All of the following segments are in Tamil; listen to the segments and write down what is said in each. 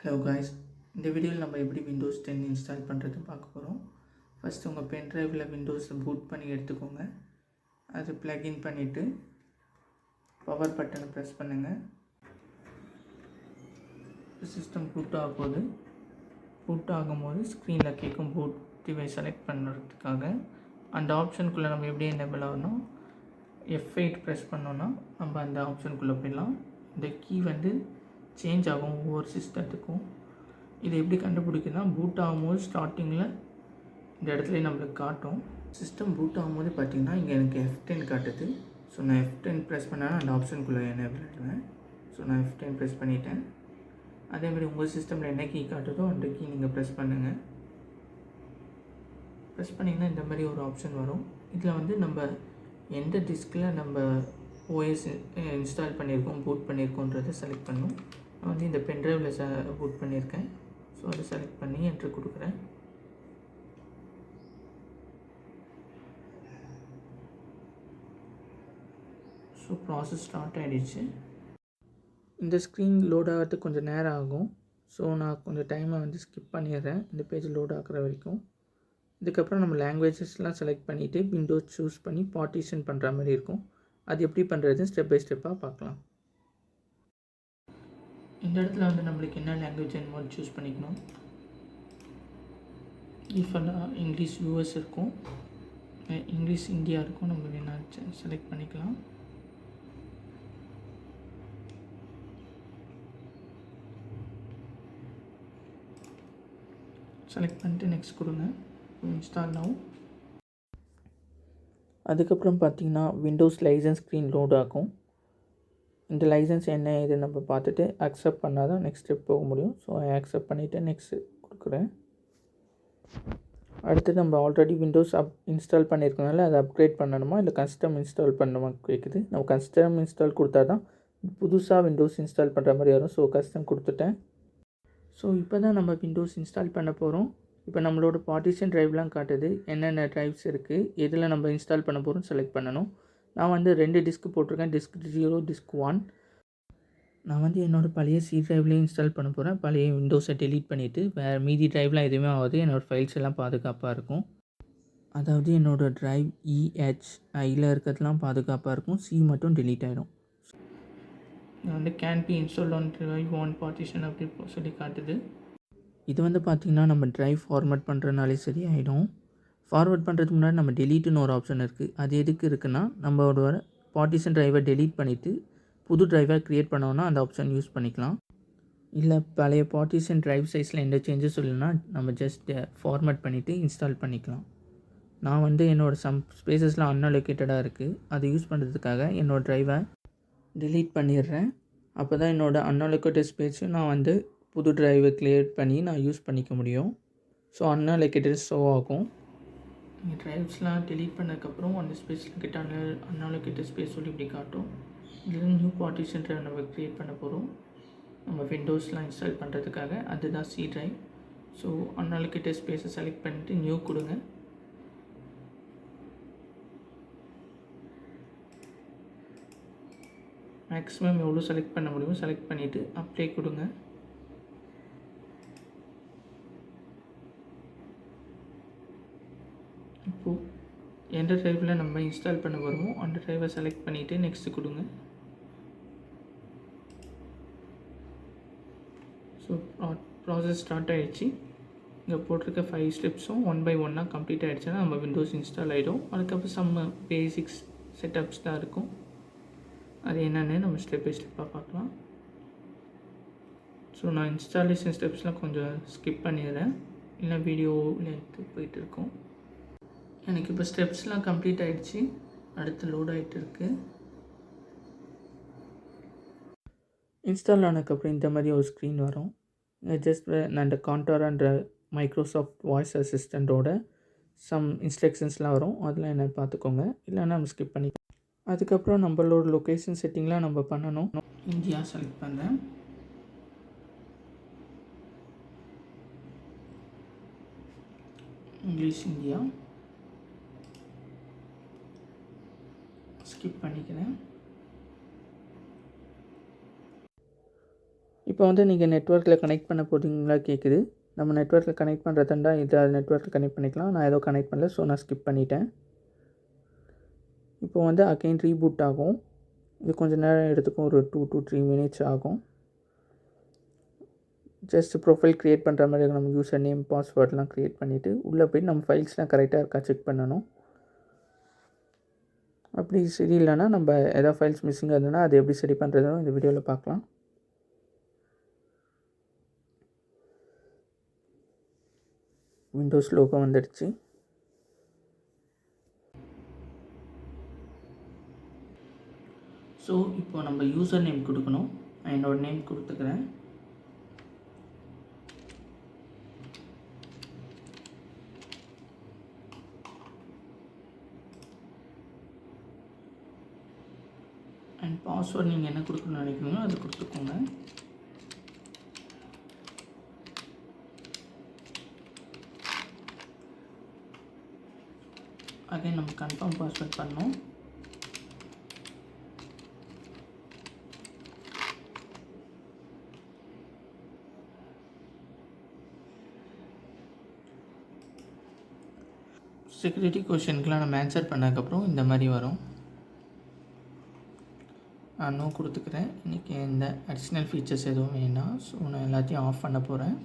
ஹலோ காய்ஸ், இந்த வீடியோவில் நம்ம எப்படி விண்டோஸ் 10 இன்ஸ்டால் பண்ணுறது பார்க்க போகிறோம். ஃபஸ்ட்டு உங்கள் பென் ட்ரைவில் விண்டோஸில் பூட் பண்ணி எடுத்துக்கோங்க. அது ப்ளக்இன் பண்ணிவிட்டு பவர் பட்டனை ப்ரெஸ் பண்ணுங்கள். சிஸ்டம் பூட் ஆகும்போது ஸ்க்ரீனில் கேட்கும் பூட் டிவைஸ் செலக்ட் பண்ணுறதுக்காக அந்த ஆப்ஷனுக்குள்ளே நம்ம எப்படி எனேபிள் ஆகணும், F8 ப்ரெஸ் பண்ணோன்னா நம்ம அந்த ஆப்ஷனுக்குள்ளே போயிடலாம். இந்த கீ சேஞ்ச் ஆகும் ஒவ்வொரு சிஸ்டத்துக்கும். இது எப்படி கண்டுபிடிக்குன்னா, பூட் ஆகும்போது ஸ்டார்டிங்கில் இந்த இடத்துல நம்மளுக்கு காட்டும். சிஸ்டம் பூட் ஆகும்போது பார்த்திங்கன்னா இங்கே எனக்கு F10 காட்டுது. ஸோ நான் F10 ப்ரெஸ் பண்ணால் அந்த ஆப்ஷனுக்குள்ளே எனேபிள் ஆகிடுவேன். ஸோ நான் F10 ப்ரெஸ் பண்ணிட்டேன். அதேமாதிரி உங்கள் சிஸ்டமில் என்ன கீ காட்டுதோ அந்த கீ நீங்கள் ப்ரெஸ் பண்ணுங்கள். ப்ரெஸ் பண்ணிங்கன்னா இந்த மாதிரி ஒரு ஆப்ஷன் வரும். இதில் நம்ம எந்த டிஸ்கில் நம்ம ஓஎஸ் இன்ஸ்டால் பண்ணியிருக்கோம், பூட் பண்ணியிருக்கோன்றதை செலக்ட் பண்ணணும். நான் இந்த பென்ட்ரைவில் பூட் பண்ணியிருக்கேன். ஸோ அதை செலக்ட் பண்ணி என்ட்ரு கொடுக்குறேன். ஸோ ப்ராசஸ் ஸ்டார்ட் ஆகிடுச்சு. இந்த ஸ்க்ரீன் லோட் ஆகிறதுக்கு கொஞ்சம் நேரம் ஆகும். ஸோ நான் கொஞ்சம் டைமை ஸ்கிப் பண்ணிடுறேன் இந்த பேஜ் லோட் ஆகிற வரைக்கும். இதுக்கப்புறம் நம்ம லாங்குவேஜஸ்லாம் செலக்ட் பண்ணிவிட்டு விண்டோஸ் சூஸ் பண்ணி பார்ட்டிஷன் பண்ணுற மாதிரி இருக்கும். அது எப்படி பண்ணுறது ஸ்டெப் பை ஸ்டெப்பாக பார்க்கலாம். இந்த இடத்துல நம்மளுக்கு என்ன லாங்குவேஜ் வேணுமோ சூஸ் பண்ணிக்கணும். டிஃபால்ட்டாக இங்கிலீஷ் யூஎஸ் இருக்கும், இங்கிலீஷ் இந்தியா இருக்கும். நம்ம வேணால் செலக்ட் பண்ணிக்கலாம். செலக்ட் பண்ணிட்டு நெக்ஸ்ட் கொடுங்க. Install now. அதுக்கப்புறம் பார்த்திங்கன்னா விண்டோஸ் லைசன்ஸ் ஸ்க்ரீன் லோட் ஆகும். இந்த லைசன்ஸ் என்ன இது நம்ம பார்த்துட்டு அக்செப்ட் பண்ணால் தான் நெக்ஸ்ட் ஸ்டெப் போக முடியும். ஸோ அக்செப்ட் பண்ணிவிட்டு நெக்ஸ்ட்டு கொடுக்குறேன். அடுத்து நம்ம ஆல்ரெடி விண்டோஸ் இன்ஸ்டால் பண்ணியிருக்கனால அதை அப்கிரேட் பண்ணணுமா இல்லை கஸ்டம் இன்ஸ்டால் பண்ணணுமா கேட்குது. நம்ம கஸ்டம் இன்ஸ்டால் கொடுத்தா தான் புதுசாக விண்டோஸ் இன்ஸ்டால் பண்ணுற மாதிரி வரும். ஸோ கஸ்டம் கொடுத்துட்டேன். ஸோ இப்போ தான் நம்ம விண்டோஸ் இன்ஸ்டால் பண்ண போகிறோம். இப்போ நம்மளோட பார்ட்டிஷன் ட்ரைவ்லாம் காட்டுது, என்னென்ன ட்ரைவ்ஸ் இருக்குது, எதில் நம்ம இன்ஸ்டால் பண்ண போகிறோம் செலக்ட் பண்ணணும். நான் 2 டிஸ்க் போட்டிருக்கேன், டிஸ்க் 0, டிஸ்க் 1. நான் என்னோடய பழைய சி ட்ரைவ்லேயே இன்ஸ்டால் பண்ண போகிறேன். பழைய விண்டோஸை டெலீட் பண்ணிவிட்டு வேறு மீதி ட்ரைவ்லாம் எதுவுமே ஆகாது. என்னோடய ஃபைல்ஸ் எல்லாம் பாதுகாப்பாக இருக்கும். அதாவது என்னோடய ட்ரைவ் இஹெச்ஐயில் இருக்கிறதுலாம் பாதுகாப்பாக இருக்கும். சி மட்டும் டெலீட் ஆகிடும். Can be install on drive one partition அப்படி சொல்லி காட்டுது. இது பார்த்திங்கன்னா நம்ம ட்ரைவ் ஃபார்மேட் பண்ணுறதுனாலே சரியாயிடும். ஃபார்வர்ட் பண்ணுறதுக்கு முன்னாடி நம்ம டெலீட்டுன்னு ஒரு ஆப்ஷன் இருக்குது. அது எதுக்கு இருக்குன்னா, நம்மளோட பார்ட்டிஷன் ட்ரைவை டெலீட் பண்ணிவிட்டு புது ட்ரைவை க்ரியேட் பண்ணோன்னா அந்த ஆப்ஷன் யூஸ் பண்ணிக்கலாம். இல்லை பழைய பார்ட்டிஷன் ட்ரைவ் சைஸில் எந்த சேஞ்சஸ் இல்லைன்னா நம்ம ஜஸ்ட் ஃபார்மேட் பண்ணிவிட்டு இன்ஸ்டால் பண்ணிக்கலாம். நான் என்னோடய சம் ஸ்பேசஸ்லாம் அன்அலோகேட்டடாக இருக்குது. அதை யூஸ் பண்ணுறதுக்காக என்னோடய ட்ரைவை டெலீட் பண்ணிடுறேன். அப்போ தான் என்னோடய அன்அலோகேட்டட் ஸ்பேஸும் நான் புது ட்ரைவை க்ரியேட் பண்ணி நான் யூஸ் பண்ணிக்க முடியும். ஸோ அன்அலோகேட்டட் ஷோ ஆகும். நீங்கள் ட்ரைவ்ஸ்லாம் டெலீட் பண்ணதுக்கப்புறம் அந்த ஸ்பேஸில் கிட்ட அன்அலோகேட்டட் ஸ்பேஸ் சொல்லி இப்படி காட்டும். இதில் நியூ பார்ட்டிஷன் ட்ரைவ் நம்ம க்ரியேட் பண்ண போகிறோம். நம்ம விண்டோஸ்லாம் இன்ஸ்டால் பண்ணுறதுக்காக அதுதான் சி ட்ரைவ். ஸோ அன்அலோகேட்டட் ஸ்பேஸை செலக்ட் பண்ணிவிட்டு நியூ கொடுங்க. மேக்ஸிமம் எவ்வளோ செலக்ட் பண்ண முடியுமோ செலக்ட் பண்ணிவிட்டு அப்ளை கொடுங்க. இப்போது எந்த ட்ரைவில் நம்ம இன்ஸ்டால் பண்ண வருமோ அந்த ட்ரைவை செலக்ட் பண்ணிவிட்டு நெக்ஸ்ட்டு கொடுங்க. ஸோ ப்ராசஸ் ஸ்டார்ட் ஆகிடுச்சு. இங்கே போட்டிருக்க 5 ஸ்டெப்ஸும் 1 by 1 கம்ப்ளீட் ஆகிடுச்சுன்னா நம்ம விண்டோஸ் இன்ஸ்டால் ஆகிடும். அதுக்கப்புறம் சம்ம பேசிக்ஸ் செட்டப்ஸ் தான் இருக்கும். அது என்னென்னு நம்ம ஸ்டெப் பை ஸ்டெப்பாக பார்க்கலாம். ஸோ நான் இன்ஸ்டாலேஷன் ஸ்டெப்ஸ்லாம் கொஞ்சம் ஸ்கிப் பண்ணிடுறேன், இல்லை வீடியோ லென்த்து போயிட்டு இருக்கும். எனக்கு இப்போ ஸ்டெப்ஸ்லாம் கம்ப்ளீட் ஆகிடுச்சு. அடுத்து லோட் ஆகிட்டு இருக்குது. இன்ஸ்டால் ஆனதுக்கப்புறம் இந்த மாதிரி ஒரு ஸ்க்ரீன் வரும். ஜஸ்ட் நான் இந்த கான்டாரான்ற மைக்ரோசாஃப்ட் வாய்ஸ் அசிஸ்டண்ட்டோட சம் இன்ஸ்ட்ரக்ஷன்ஸ்லாம் வரும். அதில் என்ன பார்த்துக்கோங்க, இல்லைன்னா நம்ம ஸ்கிப் பண்ணிக்கலாம். அதுக்கப்புறம் நம்மளோட லொக்கேஷன் செட்டிங்லாம் நம்ம பண்ணணும். இந்தியா செலக்ட் பண்ணுறேன். இங்கிலீஷ் இந்தியா ஸ்கிப் பண்ணிக்கிறேன். இப்போ வந்து நீங்கள் நெட்வொர்க்கில் கனெக்ட் பண்ண போகிறீங்களா கேட்குது. நம்ம நெட்வொர்க்கில் கனெக்ட் பண்ணுறதாண்டா இதை நெட்வொர்க்கில் கனெக்ட் பண்ணிக்கலாம். நான் ஏதோ கனெக்ட் பண்ணல, ஸோ நான் ஸ்கிப் பண்ணிட்டேன். இப்போ வந்து அகைன் ரீபூட் ஆகும். இது கொஞ்சம் நேரம் எடுத்துக்கும், ஒரு 2 to 3 minutes ஆகும். ஜஸ்ட் ப்ரொஃபைல் க்ரியேட் பண்ணுற மாதிரி இருக்கும். நம்ம யூசர் நேம் பாஸ்வேர்ட்லாம் க்ரியேட் பண்ணிவிட்டு உள்ளே போய்ட்டு நம்ம ஃபைல்ஸ்லாம் கரெக்டாக இருக்கா செக் பண்ணணும். அப்படி சரி இல்லைன்னா நம்ம எதாவது ஃபைல்ஸ் மிஸ்ஸிங்காக இருந்ததுன்னா அது எப்படி சரி பண்ணுறதுன்னு இந்த வீடியோவில் பார்க்கலாம். விண்டோஸ் லோகோ வந்துடுச்சு. ஸோ இப்போ நம்ம யூசர் நேம் கொடுக்கணும். நான் என்னோடய நேம் கொடுத்துக்கிறேன். அண்ட் பாஸ்வேர்ட் நீங்கள் என்ன கொடுக்கணும்னு நினைக்கிறீங்களோ அது கொடுத்துக்கோங்க. அதே நம்ம கன்ஃபார்ம் பாஸ்வேர்ட் பண்ணோம். செக்யூரிட்டி கொஷனுக்குலாம் நம்ம ஆன்சர் பண்ணதுக்கப்புறம் இந்த மாதிரி வரும். நான் நோ கொடுத்துக்கிறேன். இன்றைக்கி எந்த அடிஷ்னல் ஃபீச்சர்ஸ் எதுவும் வேணாம். ஸோ நான் எல்லாத்தையும் ஆஃப் பண்ண போகிறேன்.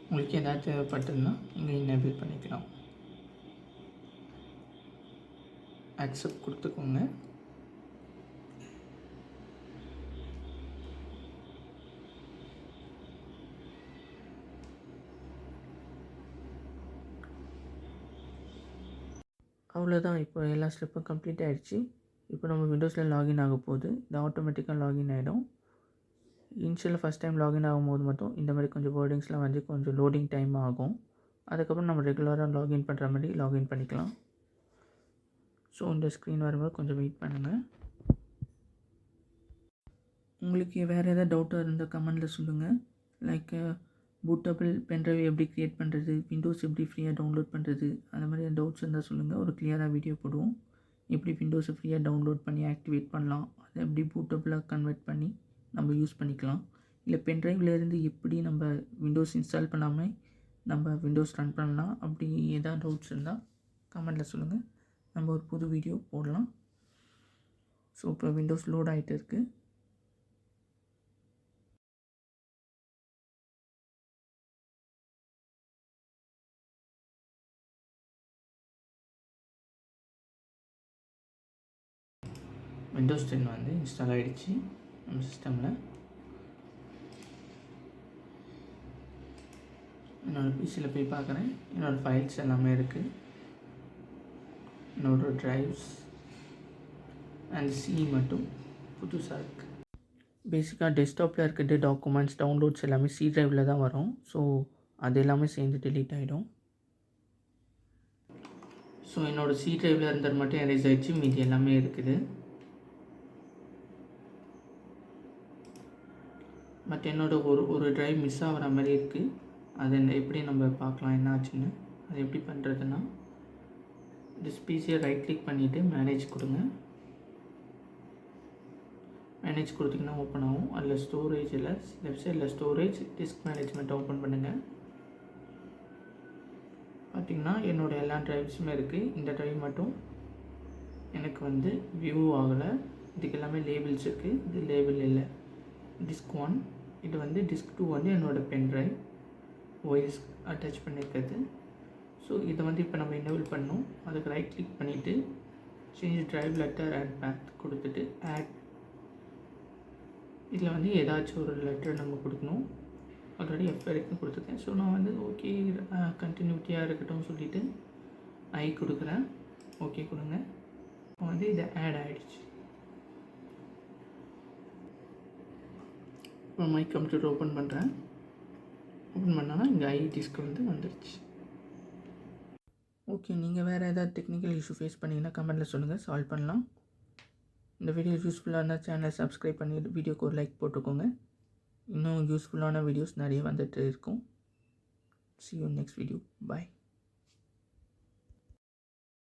உங்களுக்கு எதாவது தேவைப்பட்டதுன்னா இங்கே எனேபிள் பண்ணிக்கலாம். அக்செப்ட் கொடுத்துக்கோங்க. அவ்வளோதான். இப்போ எல்லா ஸ்டெப்பும் கம்ப்ளீட் ஆகிடுச்சு. இப்போ நம்ம விண்டோஸில் லாகின் ஆக போகுது. இது ஆட்டோமேட்டிக்காக லாகின் ஆகிடும். இனிஷியலாக ஃபஸ்ட் டைம் லாகின் ஆகும்போது மட்டும் இந்த மாதிரி கொஞ்சம் வேர்டிங்ஸ்லாம் வந்து கொஞ்சம் லோடிங் டைம் ஆகும். அதுக்கப்புறம் நம்ம ரெகுலராக லாகின் பண்ணுற மாதிரி லாகின் பண்ணிக்கலாம். ஸோ இந்த ஸ்க்ரீன் வரும்போது கொஞ்சம் வெயிட் பண்ணுங்கள். உங்களுக்கு வேறு எதாவது டவுட்டாக இருந்தால் கமெண்டில் சொல்லுங்கள். லைக் பூட்டபிள் பென்ட்ரைவ் எப்படி க்ரியேட் பண்ணுறது, விண்டோஸ் எப்படி ஃப்ரீயாக டவுன்லோட் பண்ணுறது, அந்த மாதிரி டவுட்ஸ் இருந்தால் சொல்லுங்கள். ஒரு கிளியராக வீடியோ போடுவோம். எப்படி விண்டோஸை ஃப்ரீயாக டவுன்லோட் பண்ணி ஆக்டிவேட் பண்ணலாம், அதை எப்படி பூட்டபிளாக கன்வெர்ட் பண்ணி நம்ம யூஸ் பண்ணிக்கலாம், இல்லை பென்ட்ரைவ்லேருந்து எப்படி நம்ம விண்டோஸ் இன்ஸ்டால் பண்ணாமல் நம்ம விண்டோஸ் ரன் பண்ணலாம். அப்படி எதாவது டவுட்ஸ் இருந்தால் கமெண்டில் சொல்லுங்கள். நம்ம ஒரு புது வீடியோ போடலாம். ஸோ இப்போ விண்டோஸ் லோட் ஆகிட்டு இருக்குது. விண்டோஸ் 10 வந்து இன்ஸ்டால் ஆகிடுச்சு நம்ம சிஸ்டமில். என்னோடய பிசியில் போய் பார்க்குறேன். என்னோடய ஃபைல்ஸ் எல்லாமே இருக்குது. என்னோடய ட்ரைவ்ஸ் அண்ட் சி மட்டும் புதுசாக இருக்குது. பேசிக்காக டெஸ்க்டாப்பில் இருக்கிறது டாக்குமெண்ட்ஸ் டவுன்லோட்ஸ் எல்லாமே சி ட்ரைவில் தான் வரும். ஸோ அது எல்லாமே சேர்ந்து டெலீட் ஆகிடும். ஸோ என்னோடய சி ட்ரைவில் இருந்தது மட்டும் எரேஸ் ஆகிடுச்சு. மீதி எல்லாமே இருக்குது. பட் என்னோடய ஒரு ட்ரைவ் மிஸ் ஆகிற மாதிரி இருக்குது. அதை எப்படி நம்ம பார்க்கலாம் என்ன ஆச்சுன்னு. அது எப்படி பண்ணுறதுன்னா, டிஸ்பிசியை ரைட் கிளிக் பண்ணிவிட்டு மேனேஜ் கொடுங்க. மேனேஜ் கொடுத்திங்கன்னா ஓப்பன் ஆகும். அதில் ஸ்டோரேஜில் லெஃப்ட் சைடில் ஸ்டோரேஜ் டிஸ்க் மேனேஜ்மெண்ட் ஓப்பன் பண்ணுங்கள். பார்த்திங்கன்னா என்னோடய எல்லா ட்ரைவ்ஸுமே இருக்குது. இந்த ட்ரைவ் மட்டும் எனக்கு வந்து வியூ ஆகலை. இதுக்கு எல்லாமே லேபிள்ஸ் இருக்குது. இது லேபிள் இல்லை. டிஸ்க் 1, இது வந்து டிஸ்க் 2 வந்து என்னோடய பென் ட்ரைவ் ஓஎஸ் அட்டாச் பண்ணியிருக்கிறது. ஸோ இதை வந்து இப்போ நம்ம எனேபிள் பண்ணணும். அதுக்கு ரைட் கிளிக் பண்ணிவிட்டு change drive letter add back கொடுத்துட்டு ஆட், இதில் வந்து ஏதாச்சும் ஒரு லெட்டர் நம்ம கொடுக்கணும். ஆல்ரெடி எஃப் வரைக்கும் கொடுத்துருக்கேன். ஸோ நான் வந்து ஓகே கண்டினியூட்டியாக இருக்கட்டும் சொல்லிவிட்டு ஐ கொடுக்குறேன். ஓகே கொடுங்க. இப்போ வந்து இதை ஆட் ஆகிடுச்சு. இப்போ மை கம்ப்யூட்டர் ஓப்பன் பண்ணுறேன். ஓப்பன் பண்ணால் இங்கே ஐ டிஸ்க் வந்து வந்துடுச்சு. ஓகே, நீங்கள் வேறு ஏதாவது டெக்னிக்கல் இஷ்யூ ஃபேஸ் பண்ணிங்கன்னா கமெண்ட்டில் சொல்லுங்கள், சால்வ் பண்ணலாம். இந்த வீடியோ யூஸ்ஃபுல்லாக இருந்தால் சேனலை சப்ஸ்கிரைப் பண்ணி வீடியோக்கு ஒரு லைக் போட்டுக்கோங்க. இன்னும் யூஸ்ஃபுல்லான வீடியோஸ் நிறைய வந்துட்டு இருக்கும். See you in next video. Bye.